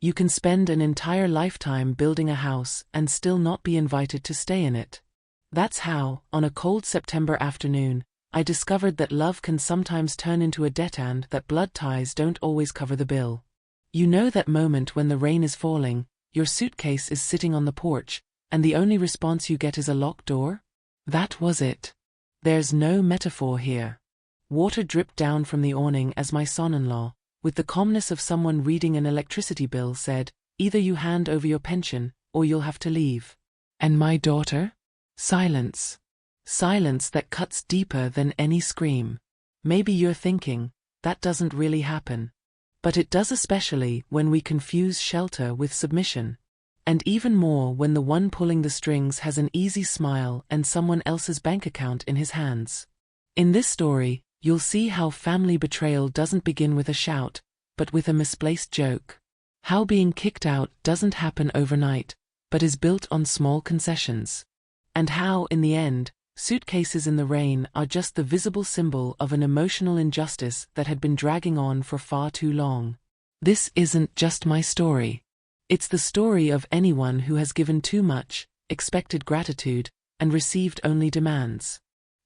You can spend an entire lifetime building a house and still not be invited to stay in it. That's how, on a cold September afternoon, I discovered that love can sometimes turn into a debt and that blood ties don't always cover the bill. You know that moment when the rain is falling, your suitcase is sitting on the porch, and the only response you get is a locked door? That was it. There's no metaphor here. Water dripped down from the awning as my son-in-law, with the calmness of someone reading an electricity bill, said, "Either you hand over your pension, or you'll have to leave." And my daughter? Silence. Silence that cuts deeper than any scream. Maybe you're thinking, that doesn't really happen. But it does, especially when we confuse shelter with submission. And even more when the one pulling the strings has an easy smile and someone else's bank account in his hands. In this story, you'll see how family betrayal doesn't begin with a shout, but with a misplaced joke. How being kicked out doesn't happen overnight, but is built on small concessions. And how, in the end, suitcases in the rain are just the visible symbol of an emotional injustice that had been dragging on for far too long. This isn't just my story. It's the story of anyone who has given too much, expected gratitude, and received only demands.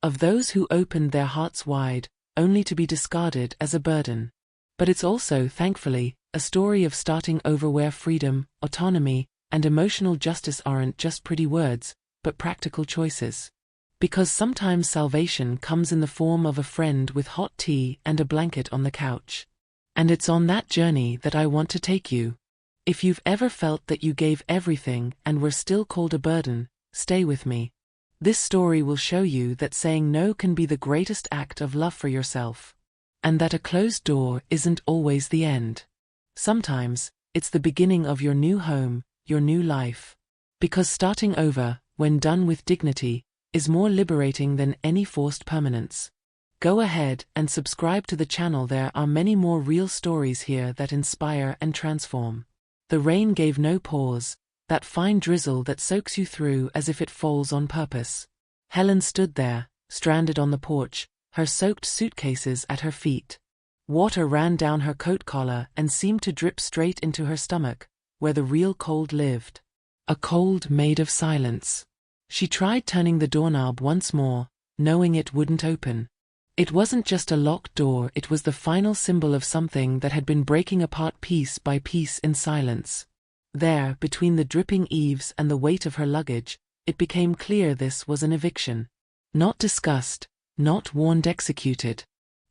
Of those who opened their hearts wide, only to be discarded as a burden. But it's also, thankfully, a story of starting over where freedom, autonomy, and emotional justice aren't just pretty words, but practical choices. Because sometimes salvation comes in the form of a friend with hot tea and a blanket on the couch. And it's on that journey that I want to take you. If you've ever felt that you gave everything and were still called a burden, stay with me. This story will show you that saying no can be the greatest act of love for yourself. And that a closed door isn't always the end. Sometimes, it's the beginning of your new home, your new life. Because starting over, when done with dignity, is more liberating than any forced permanence. Go ahead and subscribe to the channel. There are many more real stories here that inspire and transform. The rain gave no pause, that fine drizzle that soaks you through as if it falls on purpose. Helen stood there, stranded on the porch, her soaked suitcases at her feet. Water ran down her coat collar and seemed to drip straight into her stomach, where the real cold lived. A cold made of silence. She tried turning the doorknob once more, knowing it wouldn't open. It wasn't just a locked door, it was the final symbol of something that had been breaking apart piece by piece in silence. There, between the dripping eaves and the weight of her luggage, it became clear this was an eviction. Not discussed, not warned, executed.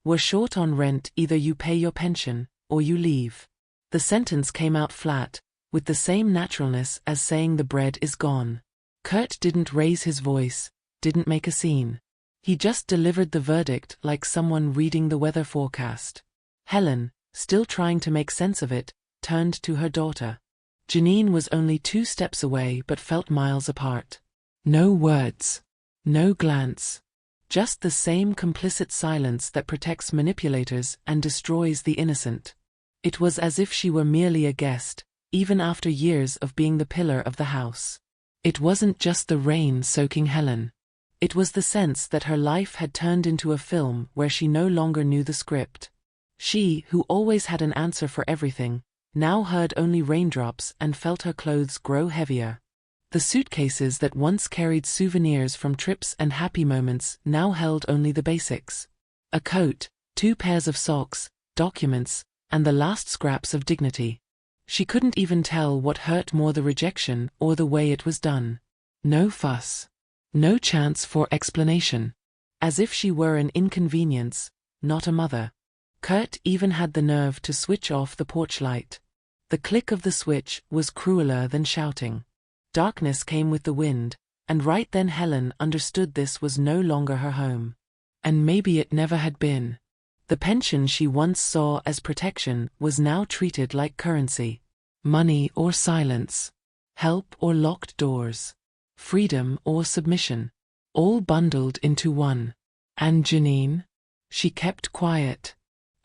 We're short on rent, either you pay your pension, or you leave. The sentence came out flat, with the same naturalness as saying the bread is gone. Kurt didn't raise his voice, didn't make a scene. He just delivered the verdict like someone reading the weather forecast. Helen, still trying to make sense of it, turned to her daughter. Janine was only 2 steps away but felt miles apart. No words. No glance. Just the same complicit silence that protects manipulators and destroys the innocent. It was as if she were merely a guest, even after years of being the pillar of the house. It wasn't just the rain soaking Helen. It was the sense that her life had turned into a film where she no longer knew the script. She, who always had an answer for everything, now heard only raindrops and felt her clothes grow heavier. The suitcases that once carried souvenirs from trips and happy moments now held only the basics. A coat, 2 pairs of socks, documents, and the last scraps of dignity. She couldn't even tell what hurt more, the rejection or the way it was done. No fuss. No chance for explanation. As if she were an inconvenience, not a mother. Kurt even had the nerve to switch off the porch light. The click of the switch was crueler than shouting. Darkness came with the wind, and right then Helen understood this was no longer her home. And maybe it never had been. The pension she once saw as protection was now treated like currency. Money or silence. Help or locked doors. Freedom or submission. All bundled into one. And Janine? She kept quiet.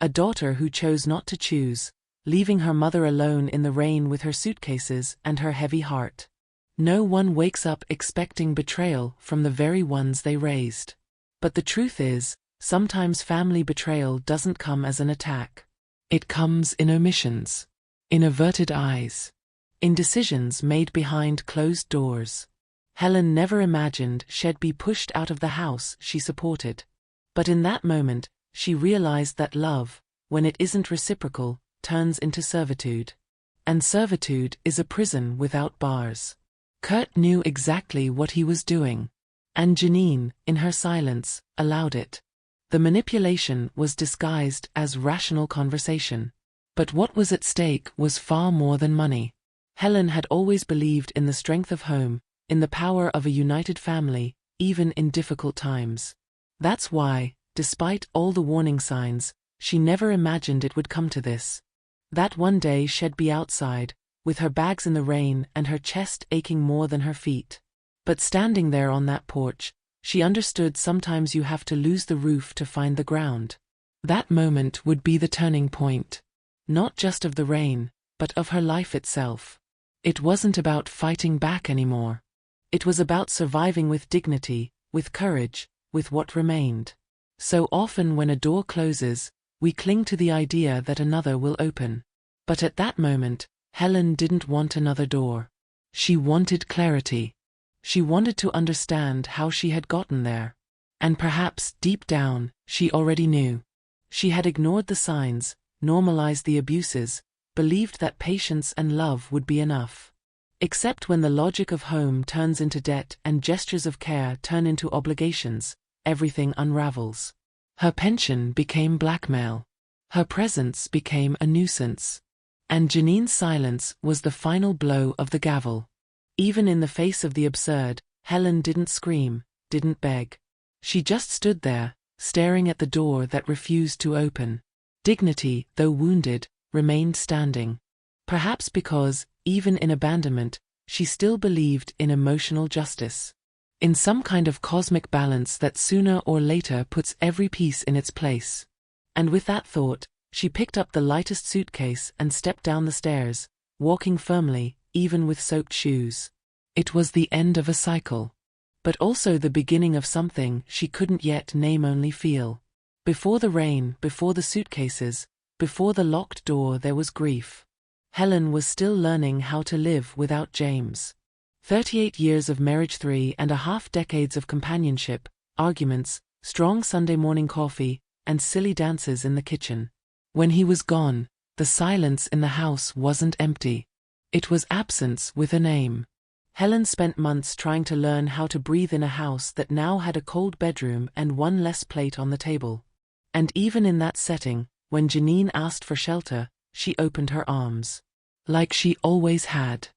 A daughter who chose not to choose, leaving her mother alone in the rain with her suitcases and her heavy heart. No one wakes up expecting betrayal from the very ones they raised. But the truth is, sometimes family betrayal doesn't come as an attack. It comes in omissions. in averted eyes, in decisions made behind closed doors. Helen never imagined she'd be pushed out of the house she supported. But in that moment, she realized that love, when it isn't reciprocal, turns into servitude. And servitude is a prison without bars. Kurt knew exactly what he was doing. And Janine, in her silence, allowed it. The manipulation was disguised as rational conversation. But what was at stake was far more than money. Helen had always believed in the strength of home, in the power of a united family, even in difficult times. That's why, despite all the warning signs, she never imagined it would come to this. That one day she'd be outside, with her bags in the rain and her chest aching more than her feet. But standing there on that porch, she understood sometimes you have to lose the roof to find the ground. That moment would be the turning point. Not just of the rain, but of her life itself. It wasn't about fighting back anymore. It was about surviving with dignity, with courage, with what remained. So often when a door closes, we cling to the idea that another will open. But at that moment, Helen didn't want another door. She wanted clarity. She wanted to understand how she had gotten there. And perhaps, deep down, she already knew. She had ignored the signs, normalized the abuses, believed that patience and love would be enough. Except when the logic of home turns into debt and gestures of care turn into obligations, everything unravels. Her pension became blackmail. Her presence became a nuisance. And Janine's silence was the final blow of the gavel. Even in the face of the absurd, Helen didn't scream, didn't beg. She just stood there, staring at the door that refused to open. Dignity, though wounded, remained standing. Perhaps because, even in abandonment, she still believed in emotional justice. In some kind of cosmic balance that sooner or later puts every piece in its place. And with that thought, she picked up the lightest suitcase and stepped down the stairs, walking firmly, even with soaked shoes. It was the end of a cycle. But also the beginning of something she couldn't yet name, only feel. Before the rain, before the suitcases, before the locked door, there was grief. Helen was still learning how to live without James. 38 years of marriage, 3.5 decades of companionship, arguments, strong Sunday morning coffee, and silly dances in the kitchen. When he was gone, the silence in the house wasn't empty. It was absence with a name. Helen spent months trying to learn how to breathe in a house that now had a cold bedroom and one less plate on the table. And even in that setting, when Janine asked for shelter, she opened her arms. Like she always had.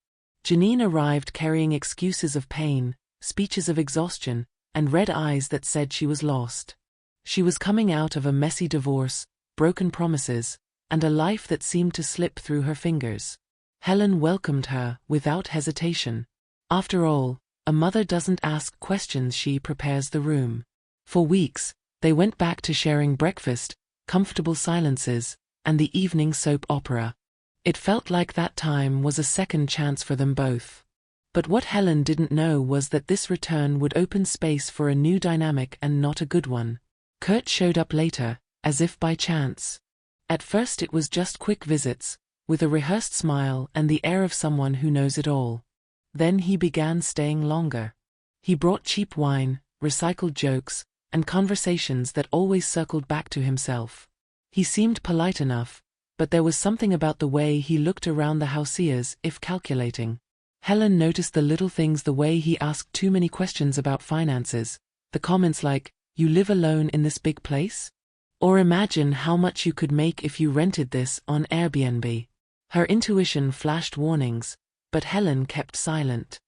Janine arrived carrying excuses of pain, speeches of exhaustion, and red eyes that said she was lost. She was coming out of a messy divorce, broken promises, and a life that seemed to slip through her fingers. Helen welcomed her without hesitation. After all, a mother doesn't ask questions, she prepares the room. For weeks, they went back to sharing breakfast, comfortable silences, and the evening soap opera. It felt like that time was a second chance for them both. But what Helen didn't know was that this return would open space for a new dynamic, and not a good one. Kurt showed up later, as if by chance. At first it was just quick visits, with a rehearsed smile and the air of someone who knows it all. Then he began staying longer. He brought cheap wine, recycled jokes, and conversations that always circled back to himself. He seemed polite enough, but there was something about the way he looked around the house as if calculating. Helen noticed the little things, the way he asked too many questions about finances, the comments like, "You live alone in this big place?" Or "Imagine how much you could make if you rented this on Airbnb." Her intuition flashed warnings, but Helen kept silent.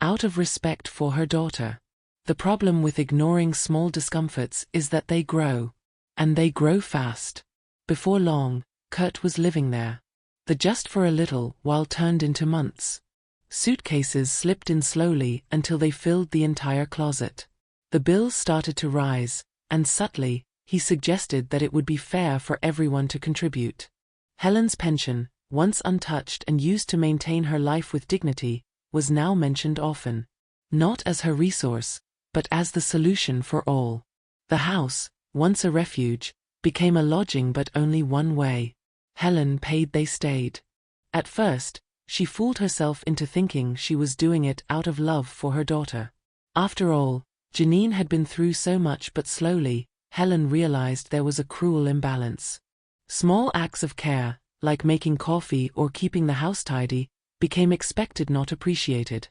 Out of respect for her daughter. The problem with ignoring small discomforts is that they grow. And they grow fast. Before long, Kurt was living there. The just for a little while turned into months. Suitcases slipped in slowly until they filled the entire closet. The bills started to rise, and subtly, he suggested that it would be fair for everyone to contribute. Helen's pension, once untouched and used to maintain her life with dignity, was now mentioned often. Not as her resource, but as the solution for all. The house, once a refuge, became a lodging, but only one way. Helen paid, they stayed. At first, she fooled herself into thinking she was doing it out of love for her daughter. After all, Janine had been through so much, but slowly, Helen realized there was a cruel imbalance. Small acts of care, like making coffee or keeping the house tidy, became expected, not appreciated.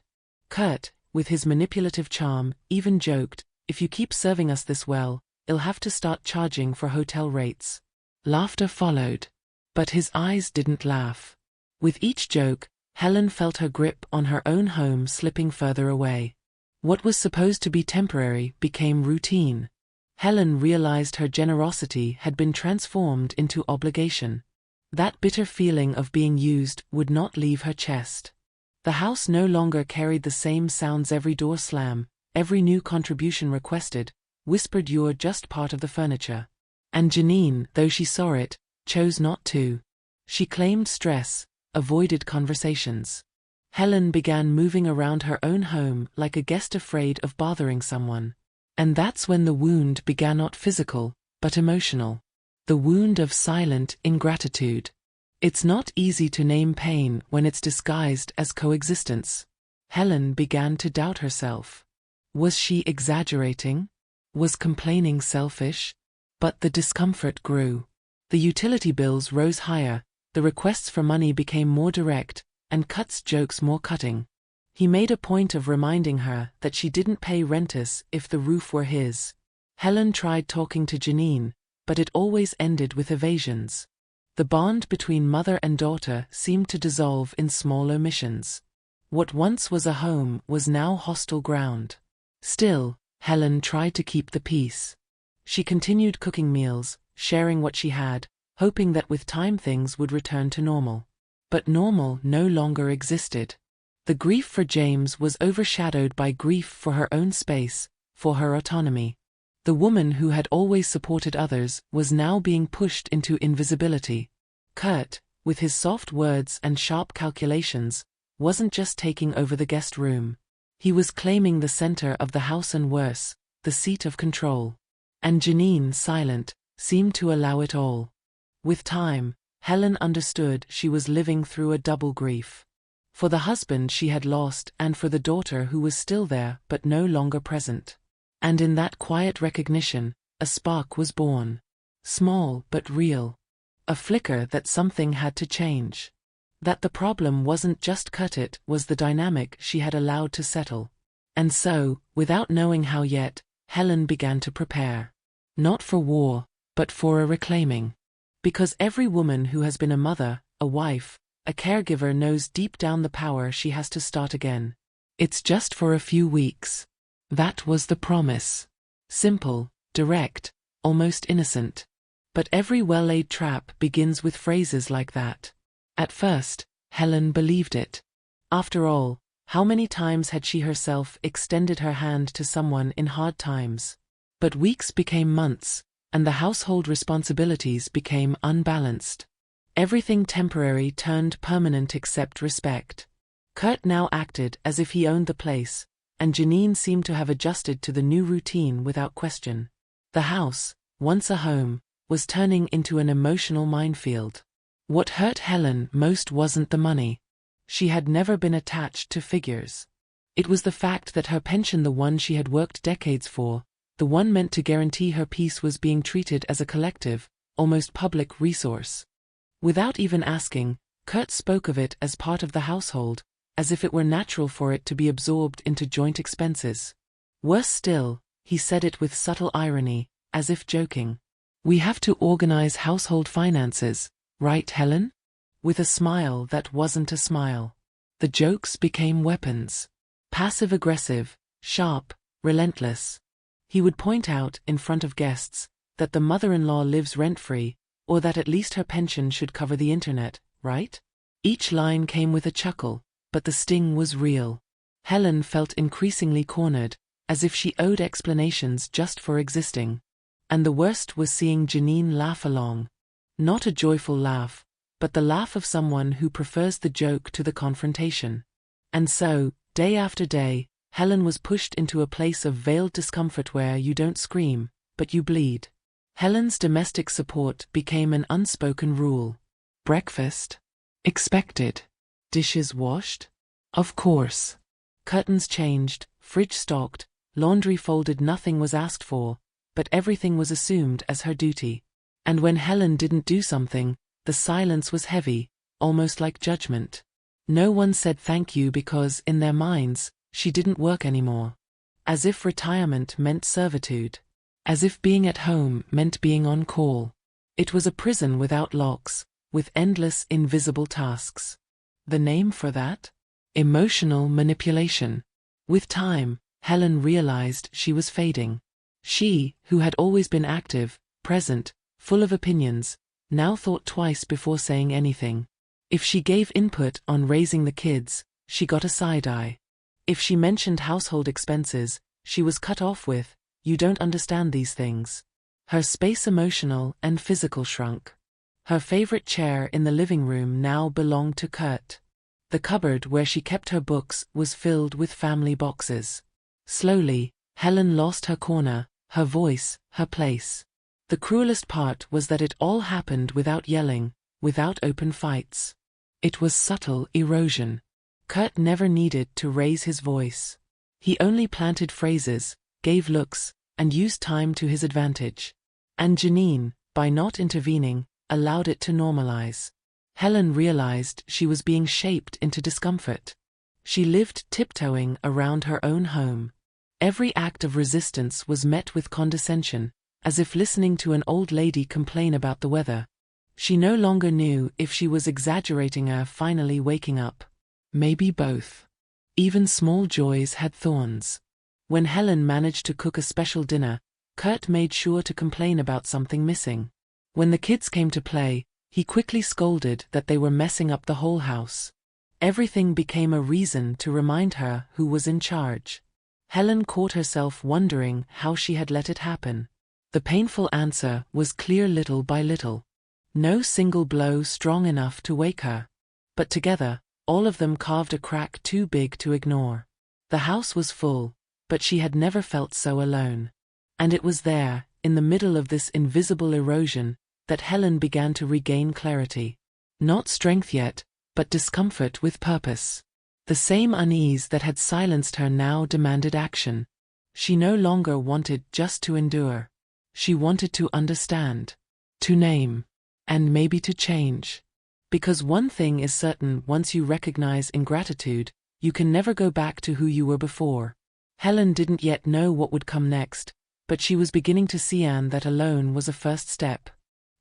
Kurt, with his manipulative charm, even joked, "If you keep serving us this well, I'll have to start charging for hotel rates." Laughter followed. But his eyes didn't laugh. With each joke, Helen felt her grip on her own home slipping further away. What was supposed to be temporary became routine. Helen realized her generosity had been transformed into obligation. That bitter feeling of being used would not leave her chest. The house no longer carried the same sounds: every door slam, every new contribution requested, whispered you're just part of the furniture. And Janine, though she saw it, chose not to. She claimed stress, avoided conversations. Helen began moving around her own home like a guest afraid of bothering someone. And that's when the wound began, not physical, but emotional. The wound of silent ingratitude. It's not easy to name pain when it's disguised as coexistence. Helen began to doubt herself. Was she exaggerating? Was complaining selfish? But the discomfort grew. The utility bills rose higher, the requests for money became more direct, and Kurt's jokes more cutting. He made a point of reminding her that she didn't pay renters if the roof were his. Helen tried talking to Janine, but it always ended with evasions. The bond between mother and daughter seemed to dissolve in small omissions. What once was a home was now hostile ground. Still, Helen tried to keep the peace. She continued cooking meals, sharing what she had, hoping that with time things would return to normal. But normal no longer existed. The grief for James was overshadowed by grief for her own space, for her autonomy. The woman who had always supported others was now being pushed into invisibility. Kurt, with his soft words and sharp calculations, wasn't just taking over the guest room. He was claiming the center of the house and worse, the seat of control. And Janine, silent, seemed to allow it all. With time, Helen understood she was living through a double grief. For the husband she had lost, and for the daughter who was still there but no longer present. And in that quiet recognition, a spark was born. Small but real. A flicker that something had to change. That the problem wasn't just Kurt, it was the dynamic she had allowed to settle. And so, without knowing how yet, Helen began to prepare. Not for war, but for a reclaiming. Because every woman who has been a mother, a wife, a caregiver knows deep down the power she has to start again. It's just for a few weeks. That was the promise. Simple, direct, almost innocent. But every well-laid trap begins with phrases like that. At first, Helen believed it. After all, how many times had she herself extended her hand to someone in hard times? But weeks became months, and the household responsibilities became unbalanced. Everything temporary turned permanent except respect. Kurt now acted as if he owned the place, and Janine seemed to have adjusted to the new routine without question. The house, once a home, was turning into an emotional minefield. What hurt Helen most wasn't the money. She had never been attached to figures. It was the fact that her pension, the one she had worked decades for, the one meant to guarantee her peace, was being treated as a collective, almost public resource. Without even asking, Kurt spoke of it as part of the household, as if it were natural for it to be absorbed into joint expenses. Worse still, he said it with subtle irony, as if joking. "We have to organize household finances, right, Helen?" With a smile that wasn't a smile. The jokes became weapons. Passive-aggressive, sharp, relentless. He would point out, in front of guests, that the mother-in-law lives rent-free, or that at least her pension should cover the internet, right? Each line came with a chuckle, but the sting was real. Helen felt increasingly cornered, as if she owed explanations just for existing. And the worst was seeing Janine laugh along. Not a joyful laugh, but the laugh of someone who prefers the joke to the confrontation. And so, day after day, Helen was pushed into a place of veiled discomfort where you don't scream, but you bleed. Helen's domestic support became an unspoken rule. Breakfast? Expected. Dishes washed? Of course. Curtains changed, fridge stocked, laundry folded. Nothing was asked for, but everything was assumed as her duty. And when Helen didn't do something, the silence was heavy, almost like judgment. No one said thank you because, in their minds, she didn't work anymore. As if retirement meant servitude. As if being at home meant being on call. It was a prison without locks, with endless invisible tasks. The name for that? Emotional manipulation. With time, Helen realized she was fading. She, who had always been active, present, full of opinions, now thought twice before saying anything. If she gave input on raising the kids, she got a side eye. If she mentioned household expenses, she was cut off with, "You don't understand these things." Her space, emotional and physical, shrunk. Her favorite chair in the living room now belonged to Kurt. The cupboard where she kept her books was filled with family boxes. Slowly, Helen lost her corner, her voice, her place. The cruelest part was that it all happened without yelling, without open fights. It was subtle erosion. Kurt never needed to raise his voice. He only planted phrases, gave looks, and used time to his advantage. And Janine, by not intervening, allowed it to normalize. Helen realized she was being shaped into discomfort. She lived tiptoeing around her own home. Every act of resistance was met with condescension, as if listening to an old lady complain about the weather. She no longer knew if she was exaggerating or finally waking up. Maybe both. Even small joys had thorns. When Helen managed to cook a special dinner, Kurt made sure to complain about something missing. When the kids came to play, he quickly scolded that they were messing up the whole house. Everything became a reason to remind her who was in charge. Helen caught herself wondering how she had let it happen. The painful answer was clear little by little. No single blow strong enough to wake her. But together, all of them carved a crack too big to ignore. The house was full, but she had never felt so alone. And it was there, in the middle of this invisible erosion, that Helen began to regain clarity. Not strength yet, but discomfort with purpose. The same unease that had silenced her now demanded action. She no longer wanted just to endure. She wanted to understand, to name, and maybe to change. Because one thing is certain: once you recognize ingratitude, you can never go back to who you were before. Helen didn't yet know what would come next, but she was beginning to see that alone was a first step.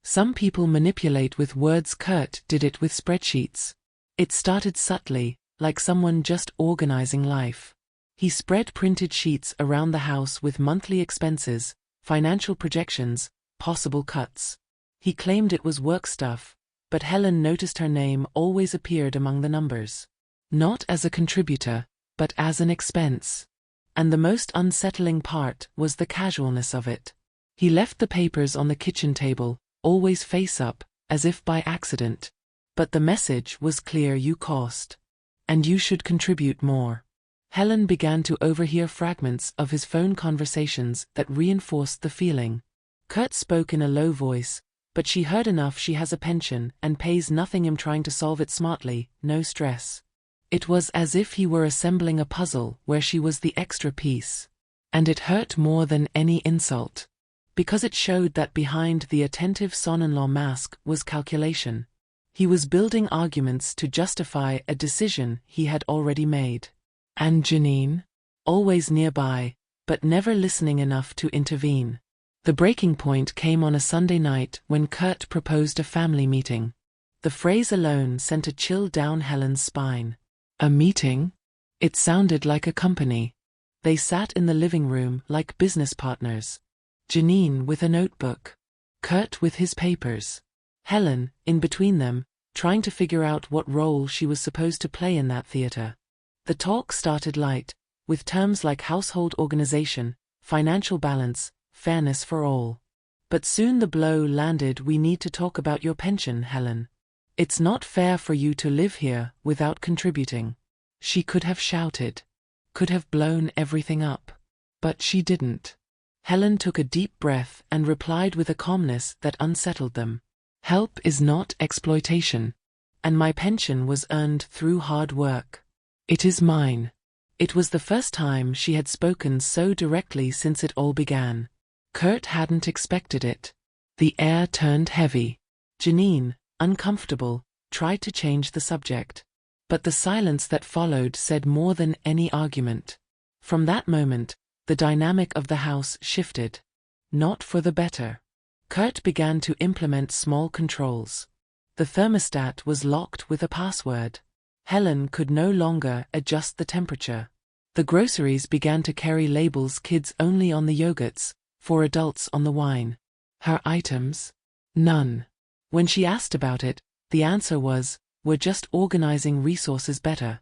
Some people manipulate with words. Kurt did it with spreadsheets. It started subtly, like someone just organizing life. He spread printed sheets around the house with monthly expenses, financial projections, possible cuts. He claimed it was work stuff, but Helen noticed her name always appeared among the numbers. Not as a contributor, but as an expense. And the most unsettling part was the casualness of it. He left the papers on the kitchen table, always face up, as if by accident. But the message was clear: you cost. And you should contribute more. Helen began to overhear fragments of his phone conversations that reinforced the feeling. Kurt spoke in a low voice, but she heard enough. "She has a pension and pays nothing. I'm trying to solve it smartly, no stress." It was as if he were assembling a puzzle where she was the extra piece. And it hurt more than any insult. Because it showed that behind the attentive son-in-law mask was calculation. He was building arguments to justify a decision he had already made. And Janine? Always nearby, but never listening enough to intervene. The breaking point came on a Sunday night when Kurt proposed a family meeting. The phrase alone sent a chill down Helen's spine. A meeting? It sounded like a company. They sat in the living room like business partners. Janine with a notebook. Kurt with his papers. Helen, in between them, trying to figure out what role she was supposed to play in that theater. The talk started light, with terms like household organization, financial balance, fairness for all. But soon the blow landed. "We need to talk about your pension, Helen. It's not fair for you to live here without contributing." She could have shouted. Could have blown everything up. But she didn't. Helen took a deep breath and replied with a calmness that unsettled them. "Help is not exploitation. And my pension was earned through hard work. It is mine. It was the first time she had spoken so directly since it all began. Kurt hadn't expected it. The air turned heavy. Janine, uncomfortable, tried to change the subject. But the silence that followed said more than any argument. From that moment, the dynamic of the house shifted. Not for the better. Kurt began to implement small controls. The thermostat was locked with a password. Helen could no longer adjust the temperature. The groceries began to carry labels kids only on the yogurts, for adults on the wine. Her items? None. When she asked about it, the answer was, "We're just organizing resources better."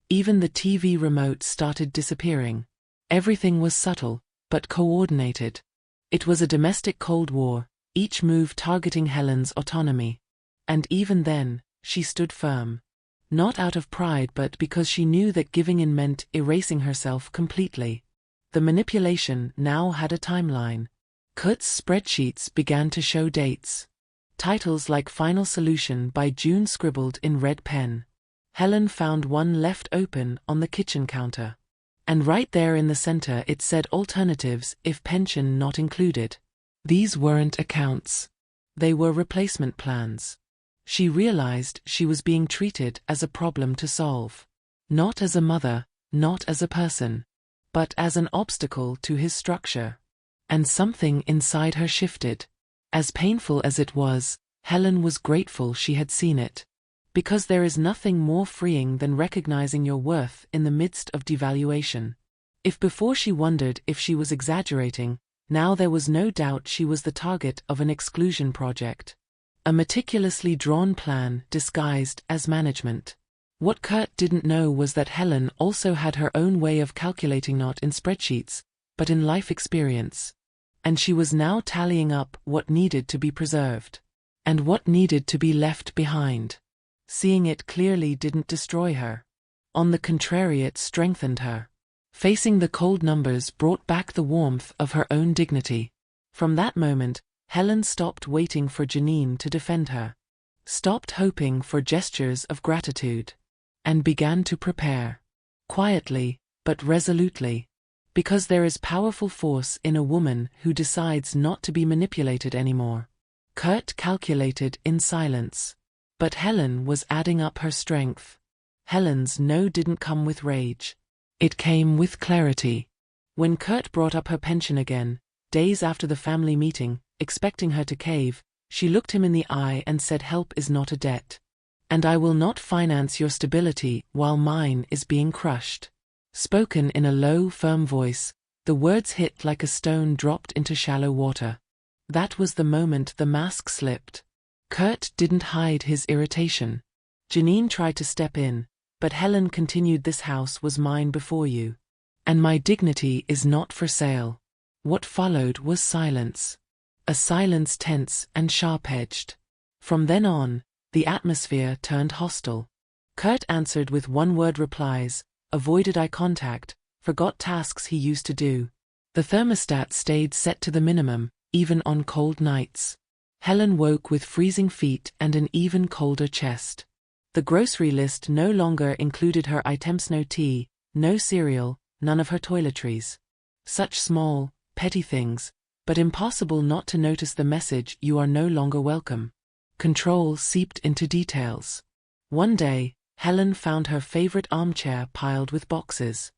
Even the TV remote started disappearing. Everything was subtle, but coordinated. It was a domestic Cold War, each move targeting Helen's autonomy. And even then, she stood firm. Not out of pride but because she knew that giving in meant erasing herself completely. The manipulation now had a timeline. Kurt's spreadsheets began to show dates. Titles like "Final Solution" by June scribbled in red pen. Helen found one left open on the kitchen counter. And right there in the center it said "Alternatives if pension not included." These weren't accounts. They were replacement plans. She realized she was being treated as a problem to solve. Not as a mother, not as a person, but as an obstacle to his structure. And something inside her shifted. As painful as it was, Helen was grateful she had seen it. Because there is nothing more freeing than recognizing your worth in the midst of devaluation. If before she wondered if she was exaggerating, now there was no doubt she was the target of an exclusion project. A meticulously drawn plan disguised as management. What Kurt didn't know was that Helen also had her own way of calculating, not in spreadsheets, but in life experience. And she was now tallying up what needed to be preserved. And what needed to be left behind. Seeing it clearly didn't destroy her. On the contrary, it strengthened her. Facing the cold numbers brought back the warmth of her own dignity. From that moment, Helen stopped waiting for Janine to defend her. Stopped hoping for gestures of gratitude. And began to prepare. Quietly, but resolutely. Because there is powerful force in a woman who decides not to be manipulated anymore. Kurt calculated in silence. But Helen was adding up her strength. Helen's no didn't come with rage. It came with clarity. When Kurt brought up her pension again, days after the family meeting, expecting her to cave, she looked him in the eye and said, "Help is not a debt. And I will not finance your stability while mine is being crushed." Spoken in a low, firm voice, the words hit like a stone dropped into shallow water. That was the moment the mask slipped. Kurt didn't hide his irritation. Janine tried to step in, but Helen continued, "This house was mine before you. And my dignity is not for sale." What followed was silence. A silence tense and sharp-edged. From then on, the atmosphere turned hostile. Kurt answered with one-word replies, avoided eye contact, forgot tasks he used to do. The thermostat stayed set to the minimum, even on cold nights. Helen woke with freezing feet and an even colder chest. The grocery list no longer included her items: no tea, no cereal, none of her toiletries. Such small, petty things, but impossible not to notice the message: you are no longer welcome. Control seeped into details. One day, Helen found her favorite armchair piled with boxes.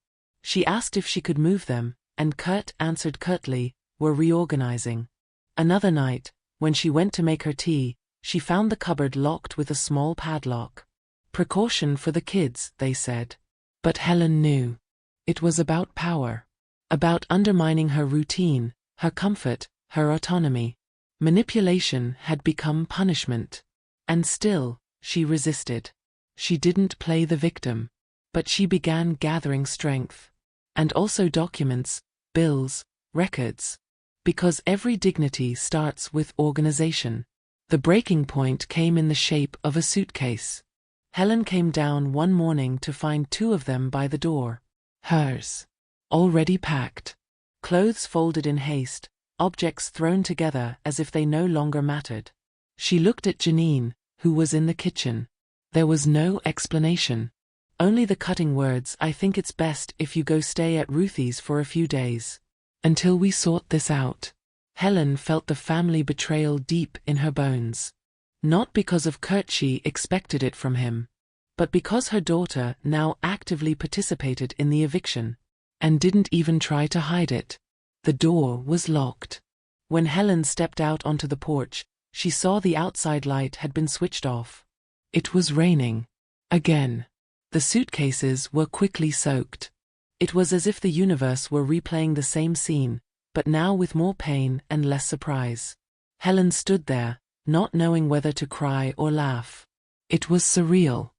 She asked if she could move them, and Kurt answered curtly, "We're reorganizing." Another night, when she went to make her tea, she found the cupboard locked with a small padlock. Precaution for the kids, they said. But Helen knew. It was about power. About undermining her routine, her comfort, her autonomy. Manipulation had become punishment. And still, she resisted. She didn't play the victim. But she began gathering strength. And also documents, bills, records. Because every dignity starts with organization. The breaking point came in the shape of a suitcase. Helen came down one morning to find 2 of them by the door. Hers. Already packed. Clothes folded in haste, objects thrown together as if they no longer mattered. She looked at Janine, who was in the kitchen. There was no explanation. Only the cutting words, "I think it's best if you go stay at Ruthie's for a few days. Until we sort this out." Helen felt the family betrayal deep in her bones. Not because of Kurt, she expected it from him, but because her daughter now actively participated in the eviction, and didn't even try to hide it. The door was locked. When Helen stepped out onto the porch, she saw the outside light had been switched off. It was raining. Again. The suitcases were quickly soaked. It was as if the universe were replaying the same scene, but now with more pain and less surprise. Helen stood there, not knowing whether to cry or laugh. It was surreal.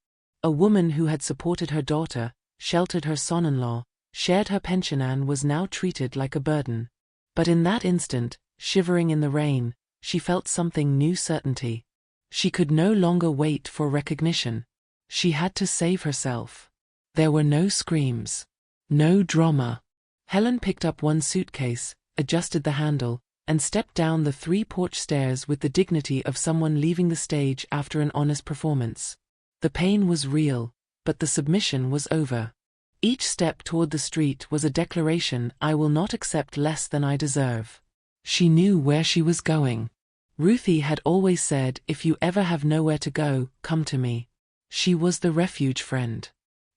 A woman who had supported her daughter, sheltered her son-in-law, shared her pension, and was now treated like a burden. But in that instant, shivering in the rain, she felt something new: certainty. She could no longer wait for recognition. She had to save herself. There were no screams. No drama. Helen picked up one suitcase, adjusted the handle, and stepped down the 3 porch stairs with the dignity of someone leaving the stage after an honest performance. The pain was real, but the submission was over. Each step toward the street was a declaration: I will not accept less than I deserve. She knew where she was going. Ruthie had always said, "If you ever have nowhere to go, come to me." She was the refuge friend.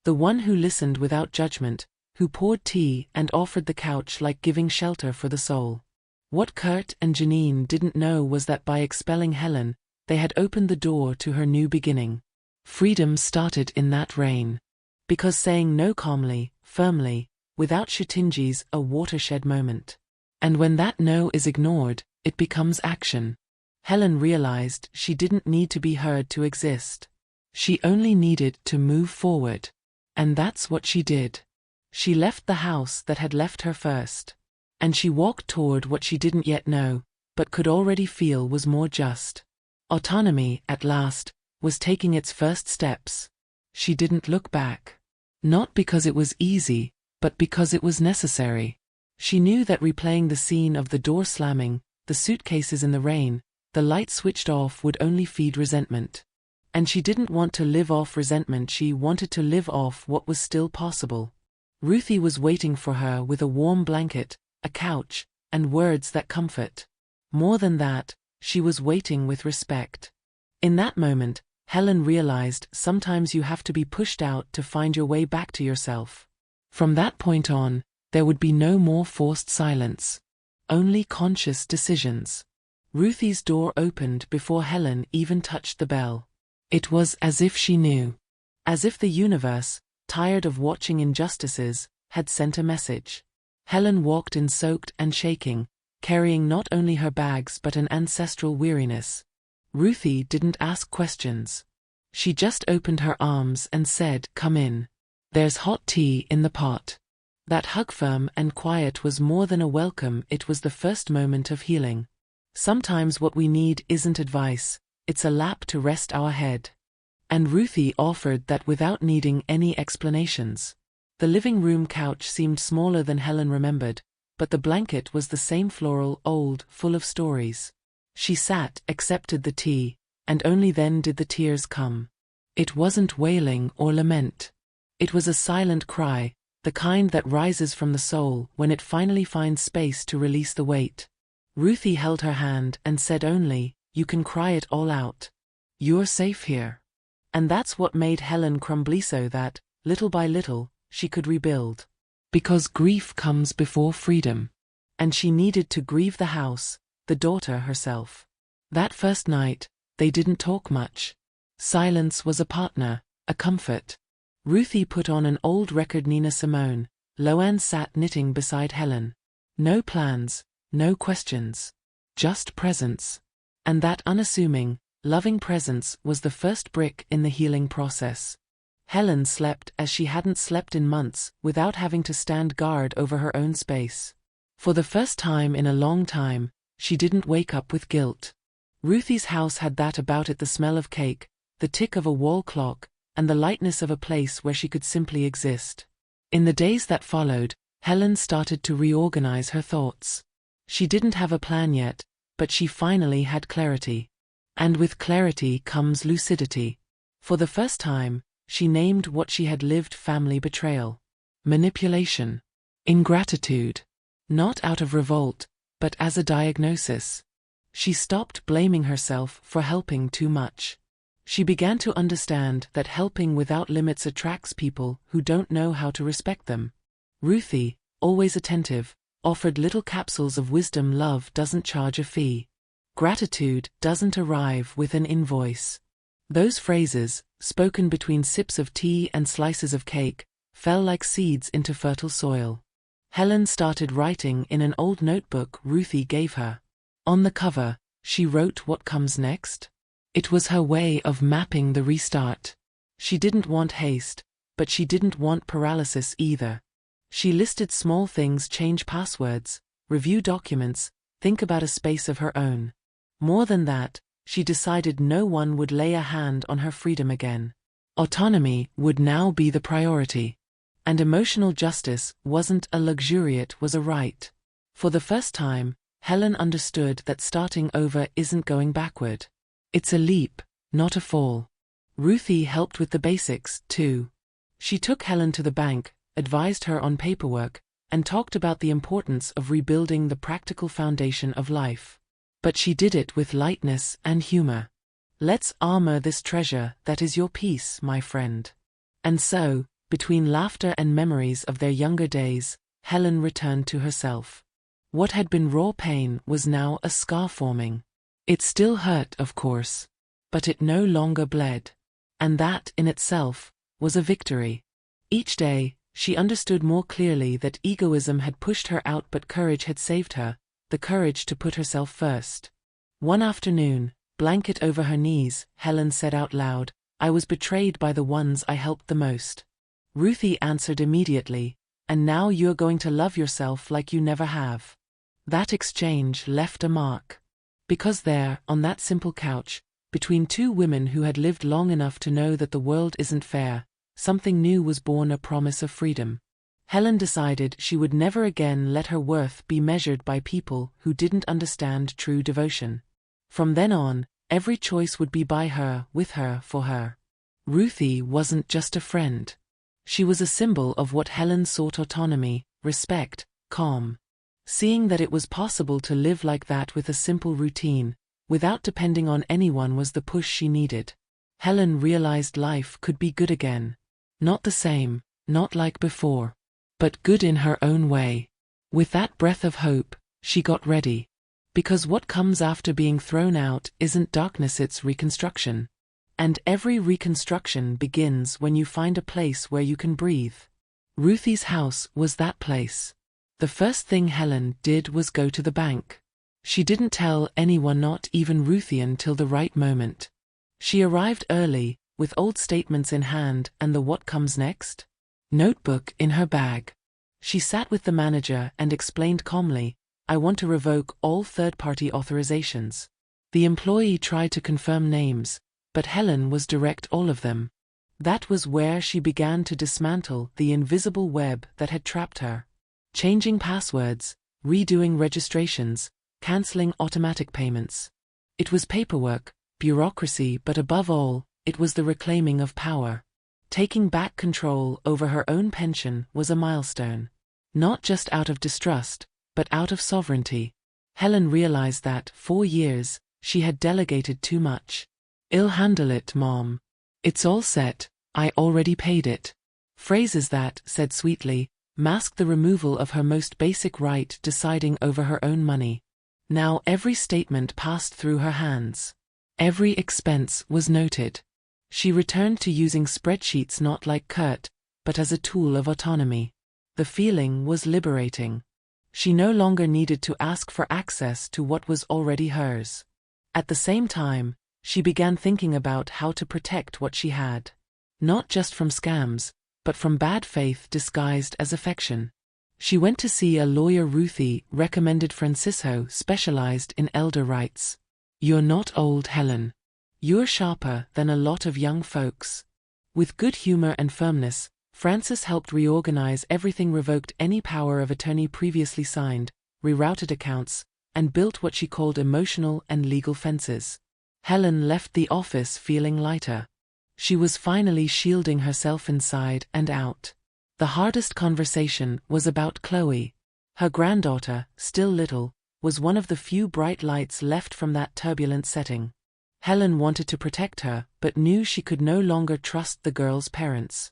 The one who listened without judgment, who poured tea and offered the couch like giving shelter for the soul. What Kurt and Janine didn't know was that by expelling Helen, they had opened the door to her new beginning. Freedom started in that rain. Because saying no calmly, firmly, without shitingi's a watershed moment. And when that no is ignored, it becomes action. Helen realized she didn't need to be heard to exist. She only needed to move forward. And that's what she did. She left the house that had left her first. And she walked toward what she didn't yet know, but could already feel was more just. Autonomy, at last, was taking its first steps. She didn't look back. Not because it was easy, but because it was necessary. She knew that replaying the scene of the door slamming, the suitcases in the rain, the light switched off would only feed resentment. And she didn't want to live off resentment, she wanted to live off what was still possible. Ruthie was waiting for her with a warm blanket, a couch, and words that comfort. More than that, she was waiting with respect. In that moment, Helen realized sometimes you have to be pushed out to find your way back to yourself. From that point on, there would be no more forced silence. Only conscious decisions. Ruthie's door opened before Helen even touched the bell. It was as if she knew. As if the universe, tired of watching injustices, had sent a message. Helen walked in soaked and shaking, carrying not only her bags but an ancestral weariness. Ruthie didn't ask questions. She just opened her arms and said, "Come in. There's hot tea in the pot." That hug, firm and quiet, was more than a welcome, it was the first moment of healing. Sometimes what we need isn't advice, it's a lap to rest our head. And Ruthie offered that without needing any explanations. The living room couch seemed smaller than Helen remembered, but the blanket was the same, floral, old, full of stories. She sat, accepted the tea, and only then did the tears come. It wasn't wailing or lament. It was a silent cry, the kind that rises from the soul when it finally finds space to release the weight. Ruthie held her hand and said only, "You can cry it all out. You're safe here." And that's what made Helen crumble so that, little by little, she could rebuild. Because grief comes before freedom. And she needed to grieve the house, the daughter herself. That first night, they didn't talk much. Silence was a partner, a comfort. Ruthie put on an old record, Nina Simone. Loanne sat knitting beside Helen. No plans, no questions. Just presence. And that unassuming, loving presence was the first brick in the healing process. Helen slept as she hadn't slept in months, without having to stand guard over her own space. For the first time in a long time, she didn't wake up with guilt. Ruthie's house had that about it: the smell of cake, the tick of a wall clock, and the lightness of a place where she could simply exist. In the days that followed, Helen started to reorganize her thoughts. She didn't have a plan yet, but she finally had clarity. And with clarity comes lucidity. For the first time, she named what she had lived: family betrayal, manipulation, ingratitude. Not out of revolt, but as a diagnosis. She stopped blaming herself for helping too much. She began to understand that helping without limits attracts people who don't know how to respect them. Ruthie, always attentive, offered little capsules of wisdom. Love doesn't charge a fee. Gratitude doesn't arrive with an invoice. Those phrases, spoken between sips of tea and slices of cake, fell like seeds into fertile soil. Helen started writing in an old notebook Ruthie gave her. On the cover, she wrote what comes next. It was her way of mapping the restart. She didn't want haste, but she didn't want paralysis either. She listed small things: change passwords, review documents, think about a space of her own. More than that, she decided no one would lay a hand on her freedom again. Autonomy would now be the priority. And emotional justice wasn't a luxury, it was a right. For the first time, Helen understood that starting over isn't going backward. It's a leap, not a fall. Ruthie helped with the basics, too. She took Helen to the bank, advised her on paperwork, and talked about the importance of rebuilding the practical foundation of life. But she did it with lightness and humor. Let's armor this treasure that is your peace, my friend. And so, between laughter and memories of their younger days, Helen returned to herself. What had been raw pain was now a scar forming. It still hurt, of course, but it no longer bled. And that, in itself, was a victory. Each day, she understood more clearly that egoism had pushed her out, but courage had saved her, the courage to put herself first. One afternoon, blanket over her knees, Helen said out loud, "I was betrayed by the ones I helped the most." Ruthie answered immediately, "And now you're going to love yourself like you never have." That exchange left a mark. Because there, on that simple couch, between two women who had lived long enough to know that the world isn't fair, something new was born: a promise of freedom. Helen decided she would never again let her worth be measured by people who didn't understand true devotion. From then on, every choice would be by her, with her, for her. Ruthie wasn't just a friend. She was a symbol of what Helen sought: autonomy, respect, calm. Seeing that it was possible to live like that with a simple routine, without depending on anyone, was the push she needed. Helen realized life could be good again. Not the same, not like before, but good in her own way. With that breath of hope, she got ready. Because what comes after being thrown out isn't darkness, it's reconstruction. And every reconstruction begins when you find a place where you can breathe. Ruthie's house was that place. The first thing Helen did was go to the bank. She didn't tell anyone, not even Ruthie, until the right moment. She arrived early, with old statements in hand and the what comes next notebook in her bag. She sat with the manager and explained calmly, "I want to revoke all third-party authorizations." The employee tried to confirm names, but Helen was direct: all of them. That was where she began to dismantle the invisible web that had trapped her. Changing passwords, redoing registrations, canceling automatic payments. It was paperwork, bureaucracy, but above all, it was the reclaiming of power. Taking back control over her own pension was a milestone. Not just out of distrust, but out of sovereignty. Helen realized that, for years, she had delegated too much. "I'll handle it, Mom. It's all set, I already paid it." Phrases that, said sweetly, masked the removal of her most basic right: deciding over her own money. Now every statement passed through her hands. Every expense was noted. She returned to using spreadsheets not like Kurt, but as a tool of autonomy. The feeling was liberating. She no longer needed to ask for access to what was already hers. At the same time, she began thinking about how to protect what she had. Not just from scams, but from bad faith disguised as affection. She went to see a lawyer. Ruthie recommended Francisco, specialized in elder rights. "You're not old, Helen. You're sharper than a lot of young folks." With good humor and firmness, Francis helped reorganize everything, revoked any power of attorney previously signed, rerouted accounts, and built what she called emotional and legal fences. Helen left the office feeling lighter. She was finally shielding herself inside and out. The hardest conversation was about Chloe. Her granddaughter, still little, was one of the few bright lights left from that turbulent setting. Helen wanted to protect her, but knew she could no longer trust the girl's parents.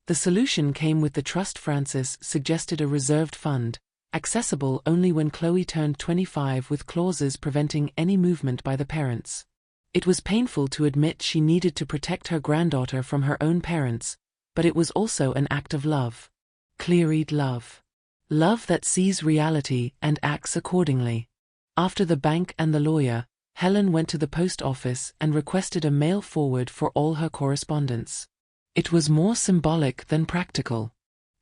The solution came with the trust. Francis suggested a reserved fund, accessible only when Chloe turned 25, with clauses preventing any movement by the parents. It was painful to admit she needed to protect her granddaughter from her own parents, but it was also an act of love. Clear-eyed love. Love that sees reality and acts accordingly. After the bank and the lawyer, Helen went to the post office and requested a mail forward for all her correspondence. It was more symbolic than practical.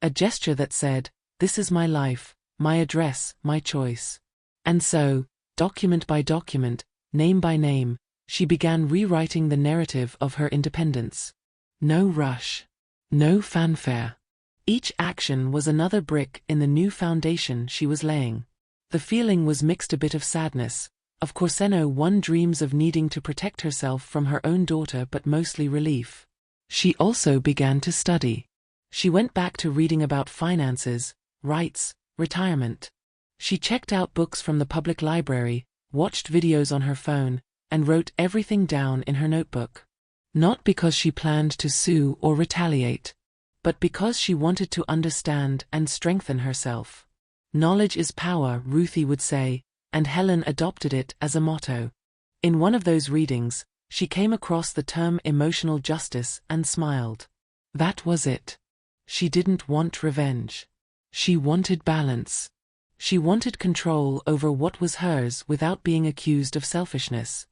A gesture that said, "This is my life, my address, my choice." And so, document by document, name by name, she began rewriting the narrative of her independence. No rush. No fanfare. Each action was another brick in the new foundation she was laying. The feeling was mixed, a bit of sadness. Of course, one dreams of needing to protect herself from her own daughter, but mostly relief. She also began to study. She went back to reading about finances, rights, retirement. She checked out books from the public library, watched videos on her phone, and wrote everything down in her notebook. Not because she planned to sue or retaliate, but because she wanted to understand and strengthen herself. Knowledge is power, Ruthie would say, and Helen adopted it as a motto. In one of those readings, she came across the term emotional justice and smiled. That was it. She didn't want revenge. She wanted balance. She wanted control over what was hers without being accused of selfishness.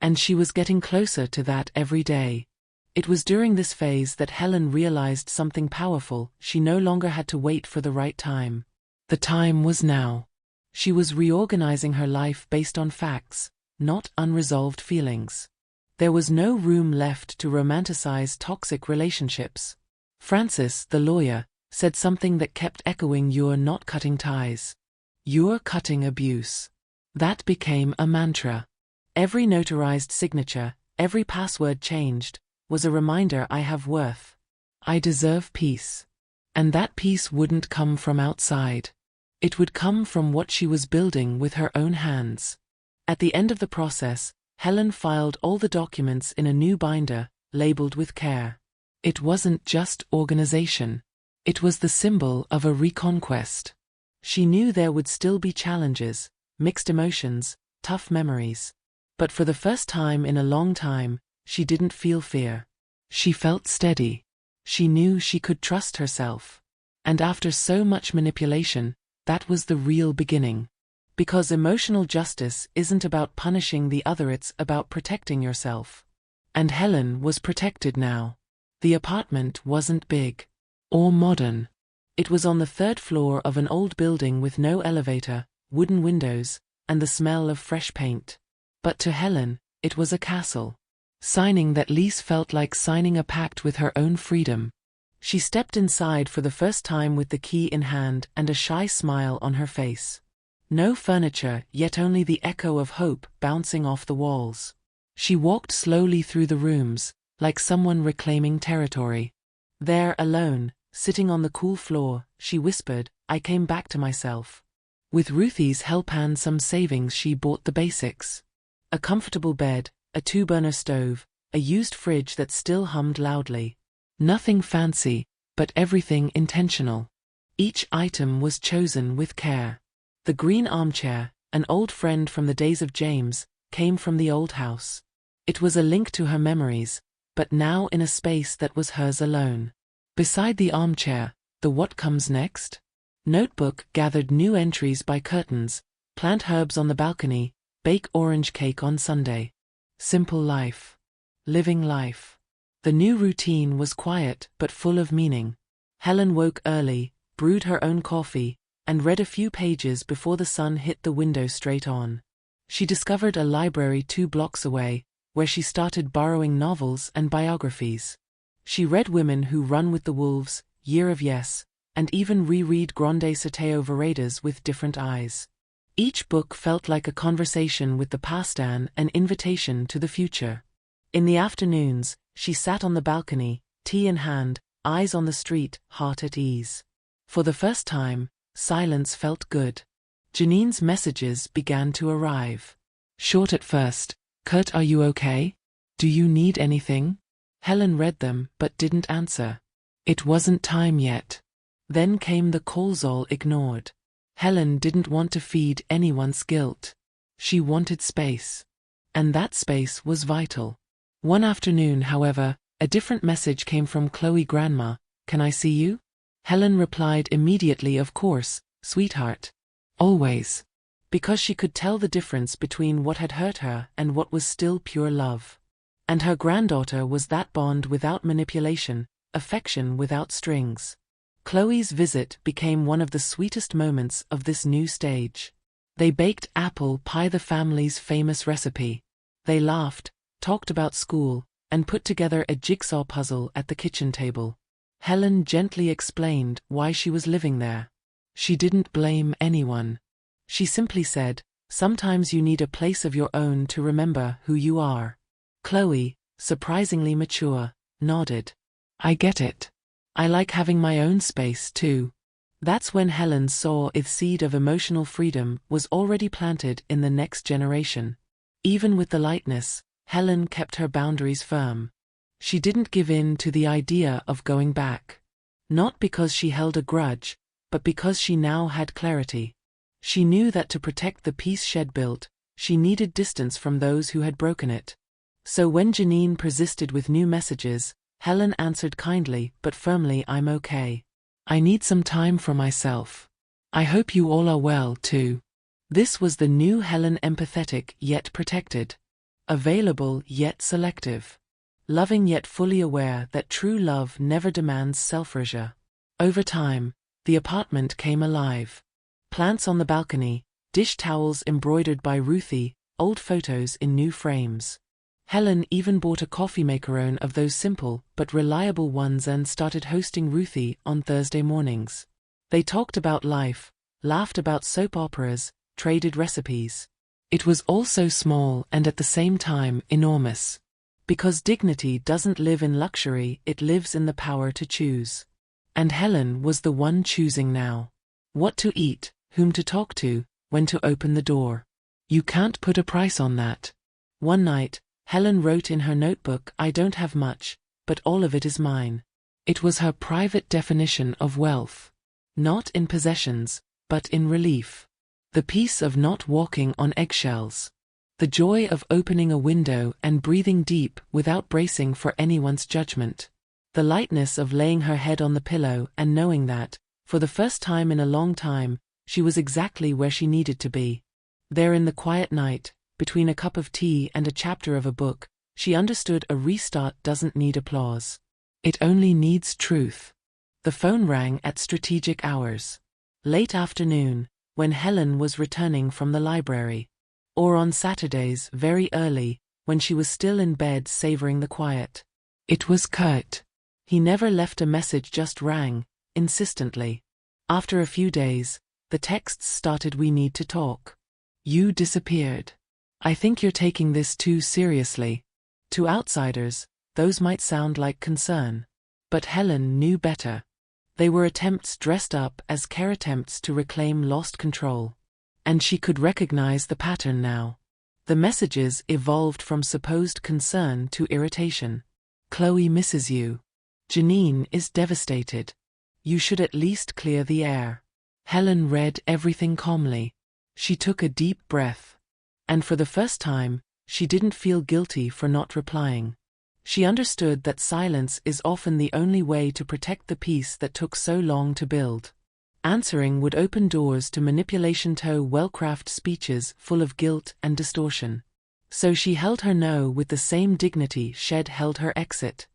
And she was getting closer to that every day. It was during this phase that Helen realized something powerful. She no longer had to wait for the right time. The time was now. She was reorganizing her life based on facts, not unresolved feelings. There was no room left to romanticize toxic relationships. Francis, the lawyer, said something that kept echoing: "You're not cutting ties. You're cutting abuse." That became a mantra. Every notarized signature, every password changed, was a reminder: I have worth. I deserve peace. And that peace wouldn't come from outside. It would come from what she was building with her own hands. At the end of the process, Helen filed all the documents in a new binder, labeled with care. It wasn't just organization. It was the symbol of a reconquest. She knew there would still be challenges, mixed emotions, tough memories. But for the first time in a long time, she didn't feel fear. She felt steady. She knew she could trust herself. And after so much manipulation, that was the real beginning. Because emotional justice isn't about punishing the other, it's about protecting yourself. And Helen was protected now. The apartment wasn't big or modern. It was on the third floor of an old building with no elevator, wooden windows, and the smell of fresh paint. But to Helen, it was a castle. Signing that lease felt like signing a pact with her own freedom. She stepped inside for the first time with the key in hand and a shy smile on her face. No furniture, yet only the echo of hope bouncing off the walls. She walked slowly through the rooms, like someone reclaiming territory. There, alone, sitting on the cool floor, she whispered, "I came back to myself." With Ruthie's help and some savings, she bought the basics. A comfortable bed, a 2-burner stove, a used fridge that still hummed loudly. Nothing fancy, but everything intentional. Each item was chosen with care. The green armchair, an old friend from the days of James, came from the old house. It was a link to her memories, but now in a space that was hers alone. Beside the armchair, the "What Comes Next?" notebook gathered new entries by curtains: plant herbs on the balcony, bake orange cake on Sunday. Simple life. Living life. The new routine was quiet but full of meaning. Helen woke early, brewed her own coffee, and read a few pages before the sun hit the window straight on. She discovered a library 2 blocks away, where she started borrowing novels and biographies. She read Women Who Run with the Wolves, Year of Yes, and even reread Grande Sateo Veredas with different eyes. Each book felt like a conversation with the past and an invitation to the future. In the afternoons, she sat on the balcony, tea in hand, eyes on the street, heart at ease. For the first time, silence felt good. Janine's messages began to arrive. Short at first. Kurt, are you okay? Do you need anything? Helen read them but didn't answer. It wasn't time yet. Then came the calls all ignored. Helen didn't want to feed anyone's guilt. She wanted space. And that space was vital. One afternoon, however, a different message came from Chloe. Grandma, can I see you? Helen replied immediately, of course, sweetheart. Always. Because she could tell the difference between what had hurt her and what was still pure love. And her granddaughter was that bond without manipulation, affection without strings. Chloe's visit became one of the sweetest moments of this new stage. They baked apple pie, the family's famous recipe. They laughed, talked about school, and put together a jigsaw puzzle at the kitchen table. Helen gently explained why she was living there. She didn't blame anyone. She simply said, sometimes you need a place of your own to remember who you are. Chloe, surprisingly mature, nodded. I get it. I like having my own space too. That's when Helen saw the seed of emotional freedom was already planted in the next generation. Even with the lightness, Helen kept her boundaries firm. She didn't give in to the idea of going back. Not because she held a grudge, but because she now had clarity. She knew that to protect the peace she'd built, she needed distance from those who had broken it. So when Janine persisted with new messages, Helen answered kindly but firmly, I'm okay. I need some time for myself. I hope you all are well too. This was the new Helen, empathetic yet protected. Available yet selective. Loving yet fully aware that true love never demands self-erasure. Over time, the apartment came alive. Plants on the balcony, dish towels embroidered by Ruthie, old photos in new frames. Helen even bought a coffee maker, of those simple but reliable ones, and started hosting Ruthie on Thursday mornings. They talked about life, laughed about soap operas, traded recipes. It was all so small and at the same time enormous. Because dignity doesn't live in luxury, it lives in the power to choose. And Helen was the one choosing now. What to eat, whom to talk to, when to open the door. You can't put a price on that. One night, Helen wrote in her notebook, I don't have much, but all of it is mine. It was her private definition of wealth. Not in possessions, but in relief. The peace of not walking on eggshells. The joy of opening a window and breathing deep without bracing for anyone's judgment. The lightness of laying her head on the pillow and knowing that, for the first time in a long time, she was exactly where she needed to be. There in the quiet night, between a cup of tea and a chapter of a book, she understood a restart doesn't need applause. It only needs truth. The phone rang at strategic hours. Late afternoon, when Helen was returning from the library. Or on Saturdays very early, when she was still in bed savoring the quiet. It was Kurt. He never left a message, just rang, insistently. After a few days, the texts started, we need to talk. You disappeared. I think you're taking this too seriously. To outsiders, those might sound like concern. But Helen knew better. They were attempts dressed up as care, attempts to reclaim lost control. And she could recognize the pattern now. The messages evolved from supposed concern to irritation. Chloe misses you. Janine is devastated. You should at least clear the air. Helen read everything calmly. She took a deep breath. And for the first time, she didn't feel guilty for not replying. She understood that silence is often the only way to protect the peace that took so long to build. Answering would open doors to manipulation, to well-crafted speeches full of guilt and distortion. So she held her no with the same dignity she'd held her exit.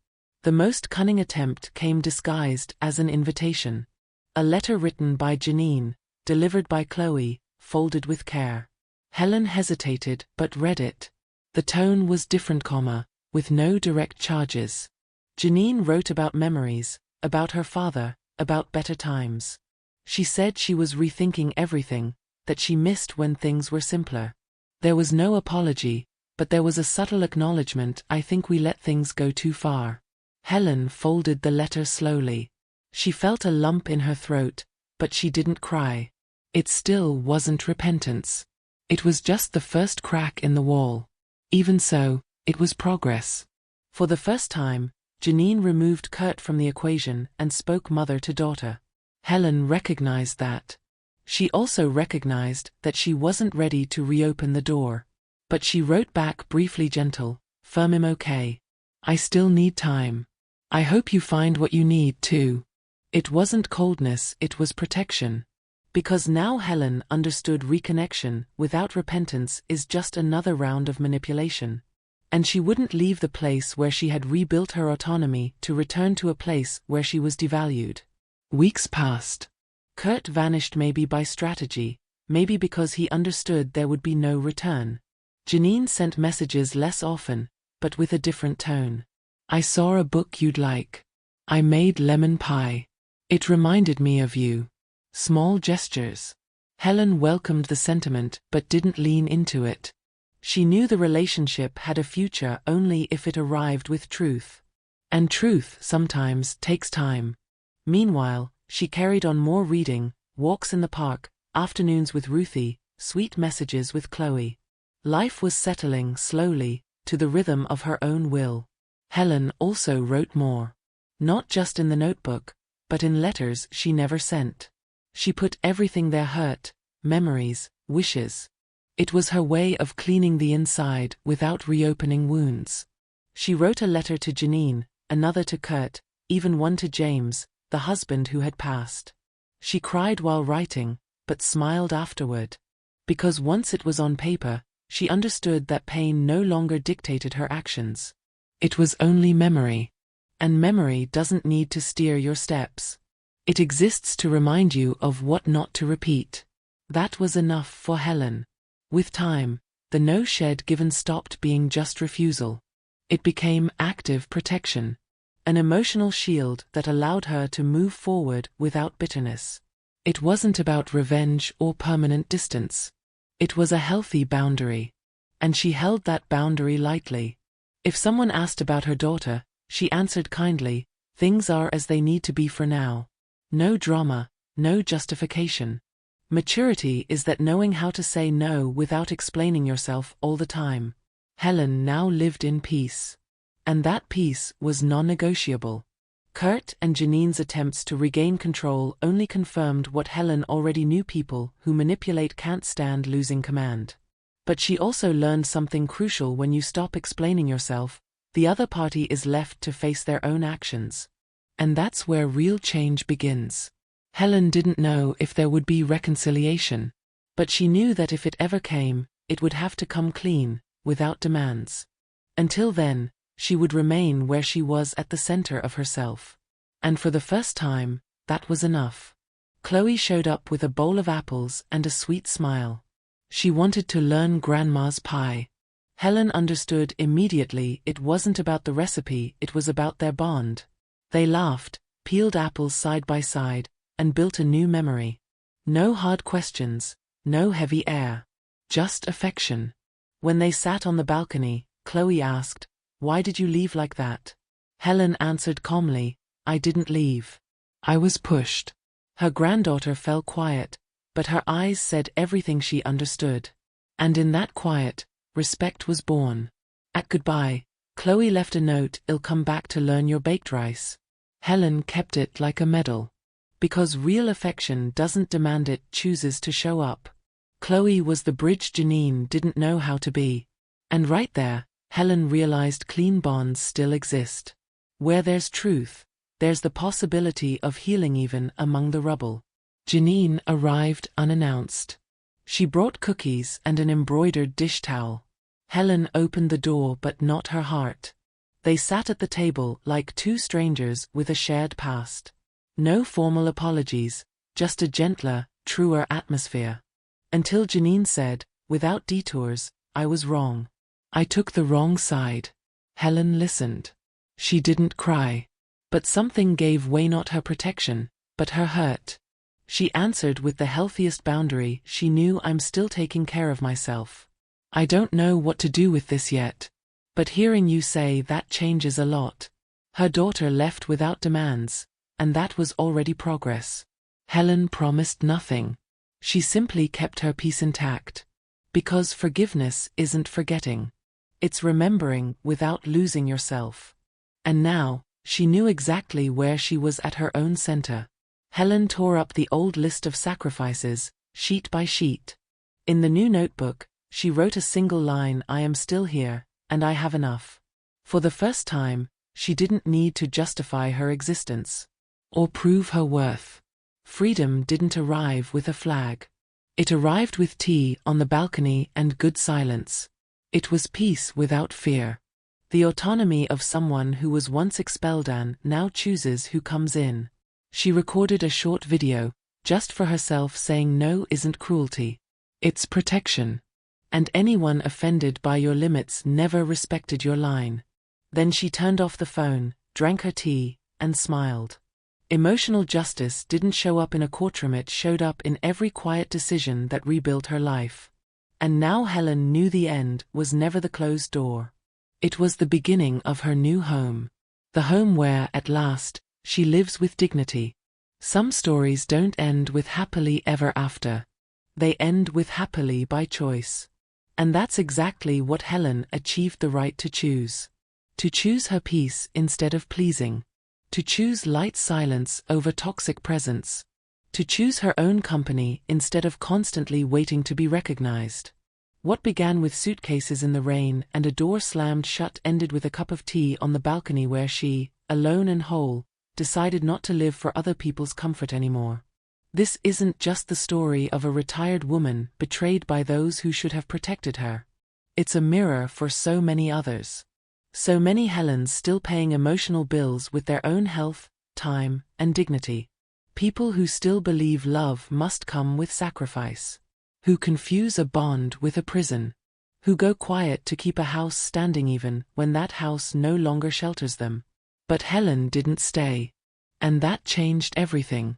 The most cunning attempt came disguised as an invitation. A letter written by Janine, delivered by Chloe, folded with care. Helen hesitated but read it. The tone was different, with no direct charges. Janine wrote about memories, about her father, about better times. She said she was rethinking everything, that she missed when things were simpler. There was no apology, But there was a subtle acknowledgement, I think we let things go too far. Helen folded the letter slowly. She felt a lump in her throat, but she didn't cry. It still wasn't repentance. It was just the first crack in the wall. Even so, it was progress. For the first time, Janine removed Kurt from the equation and spoke mother to daughter. Helen recognized that. She also recognized that she wasn't ready to reopen the door. But she wrote back briefly, gentle, firm, "I'm okay. I still need time. I hope you find what you need too." It wasn't coldness, it was protection. Because now Helen understood reconnection without repentance is just another round of manipulation. And she wouldn't leave the place where she had rebuilt her autonomy to return to a place where she was devalued. Weeks passed. Kurt vanished, maybe by strategy, maybe because he understood there would be no return. Janine sent messages less often, but with a different tone. "I saw a book you'd like. I made lemon pie. It reminded me of you." Small gestures. Helen welcomed the sentiment but didn't lean into it. She knew the relationship had a future only if it arrived with truth. And truth sometimes takes time. Meanwhile, she carried on more reading, walks in the park, afternoons with Ruthie, sweet messages with Chloe. Life was settling slowly, to the rhythm of her own will. Helen also wrote more. Not just in the notebook, but in letters she never sent. She put everything there: hurt, memories, wishes. It was her way of cleaning the inside without reopening wounds. She wrote a letter to Janine, another to Kurt, even one to James, the husband who had passed. She cried while writing, but smiled afterward. Because once it was on paper, she understood that pain no longer dictated her actions. It was only memory. And memory doesn't need to steer your steps. It exists to remind you of what not to repeat. That was enough for Helen. With time, the no shed given stopped being just refusal. It became active protection. An emotional shield that allowed her to move forward without bitterness. It wasn't about revenge or permanent distance. It was a healthy boundary. And she held that boundary lightly. If someone asked about her daughter, she answered kindly, "Things are as they need to be for now." No drama, no justification. Maturity is that knowing how to say no without explaining yourself all the time. Helen now lived in peace. And that peace was non-negotiable. Kurt and Janine's attempts to regain control only confirmed what Helen already knew: people who manipulate can't stand losing command. But she also learned something crucial: when you stop explaining yourself, the other party is left to face their own actions. And that's where real change begins. Helen didn't know if there would be reconciliation. But she knew that if it ever came, it would have to come clean, without demands. Until then, she would remain where she was, at the center of herself. And for the first time, that was enough. Chloe showed up with a bowl of apples and a sweet smile. She wanted to learn Grandma's pie. Helen understood immediately it wasn't about the recipe, it was about their bond. They laughed, peeled apples side by side, and built a new memory. No hard questions, no heavy air. Just affection. When they sat on the balcony, Chloe asked, "Why did you leave like that?" Helen answered calmly, "I didn't leave. I was pushed." Her granddaughter fell quiet, but her eyes said everything she understood. And in that quiet, respect was born. At goodbye, Chloe left a note, "I'll come back to learn your baked rice." Helen kept it like a medal. Because real affection doesn't demand, it chooses to show up. Chloe was the bridge Janine didn't know how to be. And right there, Helen realized clean bonds still exist. Where there's truth, there's the possibility of healing even among the rubble. Janine arrived unannounced. She brought cookies and an embroidered dish towel. Helen opened the door but not her heart. They sat at the table like two strangers with a shared past. No formal apologies, just a gentler, truer atmosphere. Until Janine said, without detours, "I was wrong. I took the wrong side." Helen listened. She didn't cry. But something gave way, not her protection, but her hurt. She answered with the healthiest boundary she knew, "I'm still taking care of myself. I don't know what to do with this yet. But hearing you say that changes a lot. Her daughter left without demands, and that was already progress. Helen promised nothing. She simply kept her peace intact. Because forgiveness isn't forgetting. It's remembering without losing yourself. And now, she knew exactly where she was at her own center. Helen tore up the old list of sacrifices, sheet by sheet. In the new notebook, she wrote a single line: I am still here, and I have enough. For the first time, she didn't need to justify her existence. Or prove her worth. Freedom didn't arrive with a flag. It arrived with tea on the balcony and good silence. It was peace without fear. The autonomy of someone who was once expelled and now chooses who comes in. She recorded a short video, just for herself, saying no isn't cruelty. It's protection. And anyone offended by your limits never respected your line. Then she turned off the phone, drank her tea, and smiled. Emotional justice didn't show up in a courtroom, it showed up in every quiet decision that rebuilt her life. And now Helen knew the end was never the closed door. It was the beginning of her new home. The home where, at last, she lives with dignity. Some stories don't end with happily ever after. They end with happily by choice. And that's exactly what Helen achieved: the right to choose. To choose her peace instead of pleasing. To choose light silence over toxic presence. To choose her own company instead of constantly waiting to be recognized. What began with suitcases in the rain and a door slammed shut ended with a cup of tea on the balcony where she, alone and whole, decided not to live for other people's comfort anymore. This isn't just the story of a retired woman betrayed by those who should have protected her. It's a mirror for so many others. So many Helens still paying emotional bills with their own health, time, and dignity. People who still believe love must come with sacrifice. Who confuse a bond with a prison. Who go quiet to keep a house standing even when that house no longer shelters them. But Helen didn't stay. And that changed everything.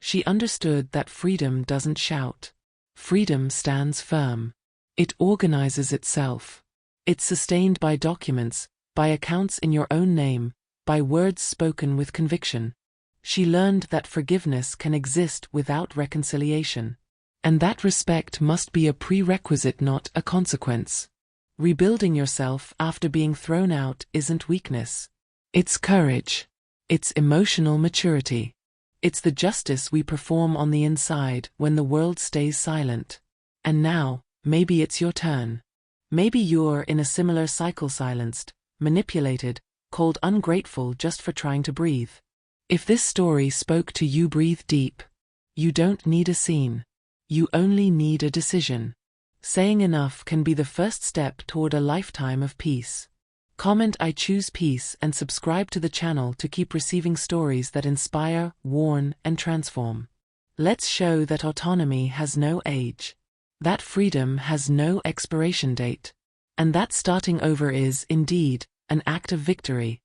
She understood that freedom doesn't shout. Freedom stands firm. It organizes itself. It's sustained by documents, by accounts in your own name, by words spoken with conviction. She learned that forgiveness can exist without reconciliation. And that respect must be a prerequisite, not a consequence. Rebuilding yourself after being thrown out isn't weakness. It's courage. It's emotional maturity. It's the justice we perform on the inside when the world stays silent. And now, maybe it's your turn. Maybe you're in a similar cycle, silenced, manipulated, called ungrateful just for trying to breathe. If this story spoke to you, breathe deep. You don't need a scene. You only need a decision. Saying enough can be the first step toward a lifetime of peace. Comment I choose peace and subscribe to the channel to keep receiving stories that inspire, warn, and transform. Let's show that autonomy has no age. That freedom has no expiration date. And that starting over is, indeed, an act of victory.